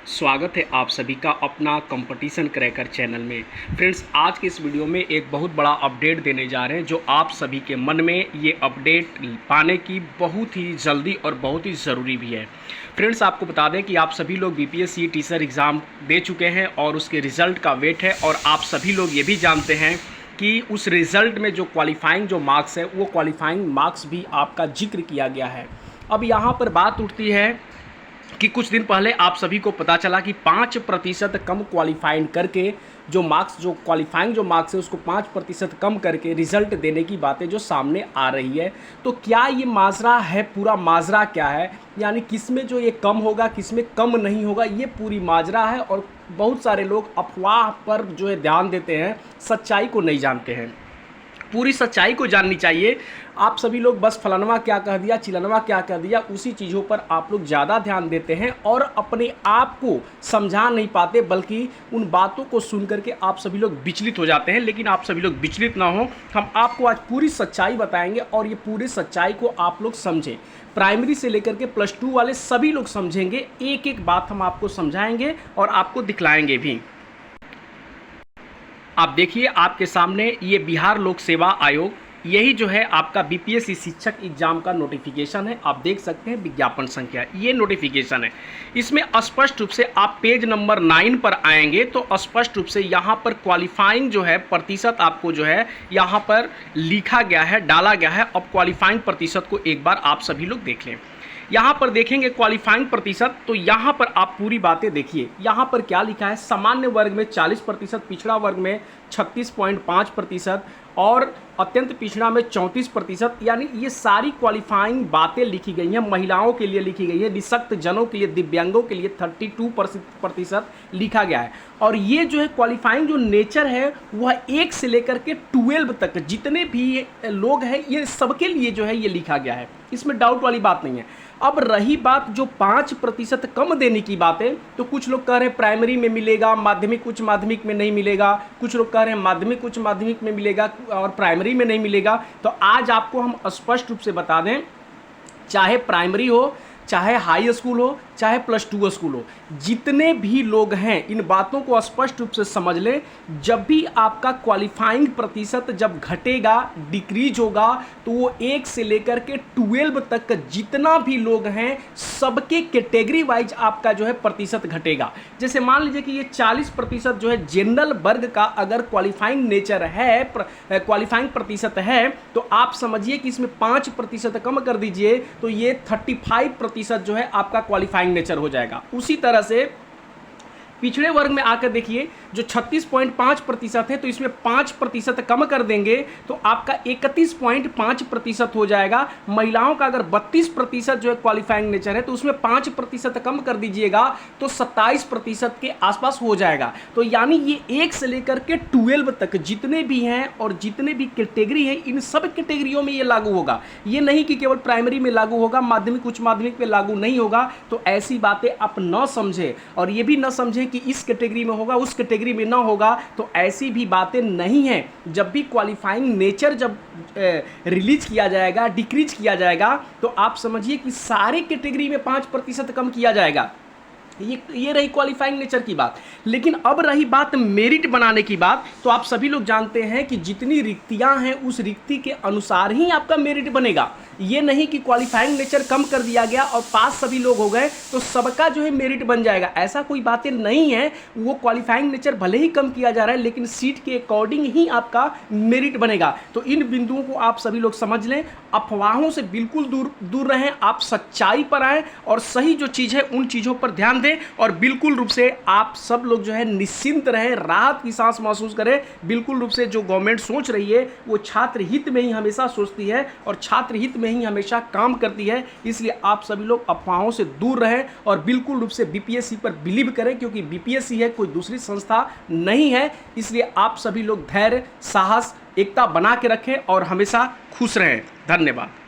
स्वागत है आप सभी का अपना कंपटीशन क्रैकर चैनल में। फ्रेंड्स, आज के इस वीडियो में एक बहुत बड़ा अपडेट देने जा रहे हैं जो आप सभी के मन में ये अपडेट पाने की बहुत ही जल्दी और बहुत ही ज़रूरी भी है। फ्रेंड्स, आपको बता दें कि आप सभी लोग बीपीएससी टीचर एग्ज़ाम दे चुके हैं और उसके रिज़ल्ट का वेट है, और आप सभी लोग ये भी जानते हैं कि उस रिज़ल्ट में जो क्वालिफाइंग जो मार्क्स है वो क्वालिफाइंग मार्क्स भी आपका जिक्र किया गया है। अब यहाँ पर बात उठती है कि कुछ दिन पहले आप सभी को पता चला कि 5% कम क्वालिफाइंग करके जो क्वालिफाइंग जो मार्क्स है उसको 5% कम करके रिजल्ट देने की बातें जो सामने आ रही है। तो क्या ये माजरा है, पूरा माजरा क्या है, यानी किसमें जो ये कम होगा किसमें कम नहीं होगा, ये पूरी माजरा है। और बहुत सारे लोग अफवाह पर जो है ध्यान देते हैं, सच्चाई को नहीं जानते हैं। पूरी सच्चाई को जाननी चाहिए। आप सभी लोग बस फलानवा क्या कह दिया, चिलनवा क्या कह दिया, उसी चीज़ों पर आप लोग ज़्यादा ध्यान देते हैं और अपने आप को समझा नहीं पाते, बल्कि उन बातों को सुन करके आप सभी लोग विचलित हो जाते हैं। लेकिन आप सभी लोग विचलित ना हो, हम आपको आज पूरी सच्चाई बताएंगे और ये पूरी सच्चाई को आप लोग समझें। प्राइमरी से लेकर के +2 वाले सभी लोग समझेंगे, एक एक बात हम आपको समझाएंगे और आपको दिखलाएंगे भी। आप देखिए, आपके सामने ये बिहार लोक सेवा आयोग, यही जो है आपका बीपीएससी शिक्षक एग्जाम का नोटिफिकेशन है। आप देख सकते हैं विज्ञापन संख्या, ये नोटिफिकेशन है। इसमें स्पष्ट रूप से आप पेज नंबर 9 पर आएंगे तो स्पष्ट रूप से यहाँ पर क्वालिफाइंग जो है प्रतिशत आपको जो है यहाँ पर लिखा गया है, डाला गया है। अब क्वालिफाइंग प्रतिशत को एक बार आप सभी लोग देख लें। यहाँ पर देखेंगे क्वालिफाइंग प्रतिशत, तो यहाँ पर आप पूरी बातें देखिए। यहाँ पर क्या लिखा है, सामान्य वर्ग में 40%, पिछड़ा वर्ग में 36.5% और अत्यंत पिछड़ा में 34%। यानी ये सारी क्वालिफाइंग बातें लिखी गई हैं, महिलाओं के लिए लिखी गई है, निःशक्त जनों के लिए, दिव्यांगों के लिए 32% लिखा गया है। और ये जो है क्वालिफाइंग जो नेचर है वह 1 से लेकर के 12 तक जितने भी लोग हैं ये सबके लिए जो है ये लिखा गया है, इसमें डाउट वाली बात नहीं है। अब रही बात जो 5% कम देने की बात है, तो कुछ लोग कह रहे हैं प्राइमरी में मिलेगा, माध्यमिक उच्च माध्यमिक में नहीं मिलेगा, कुछ लोग कह रहे हैं माध्यमिक उच्च माध्यमिक में मिलेगा और प्राइमरी में नहीं मिलेगा। तो आज आपको हम स्पष्ट रूप से बता दें, चाहे प्राइमरी हो, चाहे हाई स्कूल हो, चाहे +2 स्कूल हो, जितने भी लोग हैं इन बातों को स्पष्ट रूप से समझ लें। जब भी आपका क्वालिफाइंग प्रतिशत जब घटेगा, डिक्रीज होगा, तो वो 1 से लेकर के 12 तक जितना भी लोग हैं सबके कैटेगरी वाइज आपका जो है प्रतिशत घटेगा। जैसे मान लीजिए कि ये 40% जो है जनरल वर्ग का अगर क्वालिफाइंग नेचर है, क्वालिफाइंग प्रतिशत है, तो आप समझिए कि इसमें 5% कम कर दीजिए तो ये 35% जो है आपका क्वालिफाइंग नेचर हो जाएगा। उसी तरह से पिछड़े वर्ग में आकर देखिए, जो 36.5% है तो इसमें 5% कम कर देंगे तो आपका 31.5% हो जाएगा। महिलाओं का अगर 32% जो है क्वालिफाइंग नेचर है तो उसमें 5% कम कर दीजिएगा तो 27% के आसपास हो जाएगा। तो यानी ये 1 से लेकर के 12 तक जितने भी हैं और जितने भी कैटेगरी हैं, इन सब कैटेगरियों में ये लागू होगा। ये नहीं कि केवल प्राइमरी में लागू होगा, माध्यमिक उच्च माध्यमिक में लागू नहीं होगा। तो ऐसी बातें आप न समझें और ये भी न समझें कि इस कैटेगरी में होगा, उस कैटेगरी में ना होगा, तो ऐसी भी बातें नहीं हैं। जब भी क्वालिफाइंग नेचर जब रिलीज किया जाएगा, डिक्रीज किया जाएगा, तो आप समझिए कि सारे कैटेगरी में 5% कम किया जाएगा। ये रही क्वालिफाइंग नेचर की बात। लेकिन अब रही बात मेरिट बनाने की बात, तो आप सभी लोग जानते हैं कि जितनी रिक्तियां हैं उस रिक्ति के अनुसार ही आपका मेरिट बनेगा। ये नहीं कि क्वालिफाइंग नेचर कम कर दिया गया और पास सभी लोग हो गए तो सबका जो है मेरिट बन जाएगा, ऐसा कोई बातें नहीं है। वो क्वालिफाइंग नेचर भले ही कम किया जा रहा है लेकिन सीट के अकॉर्डिंग ही आपका मेरिट बनेगा। तो इन बिंदुओं को आप सभी लोग समझ लें, अफवाहों से बिल्कुल दूर रहें, आप सच्चाई पर आएँ और सही जो चीज़ है उन चीज़ों पर ध्यान दें और बिल्कुल रूप से आप सब लोग जो है निश्चिंत रहें, राहत की सांस महसूस करें। बिल्कुल रूप से जो गवर्नमेंट सोच रही है वो छात्र हित में ही हमेशा सोचती है और छात्र हित में ही हमेशा काम करती है। इसलिए आप सभी लोग अफवाहों से दूर रहें और बिल्कुल रूप से बीपीएससी पर बिलीव करें, क्योंकि बीपीएससी है, कोई दूसरी संस्था नहीं है। इसलिए आप सभी लोग धैर्य, साहस, एकता बना के रखें और हमेशा खुश रहें। धन्यवाद।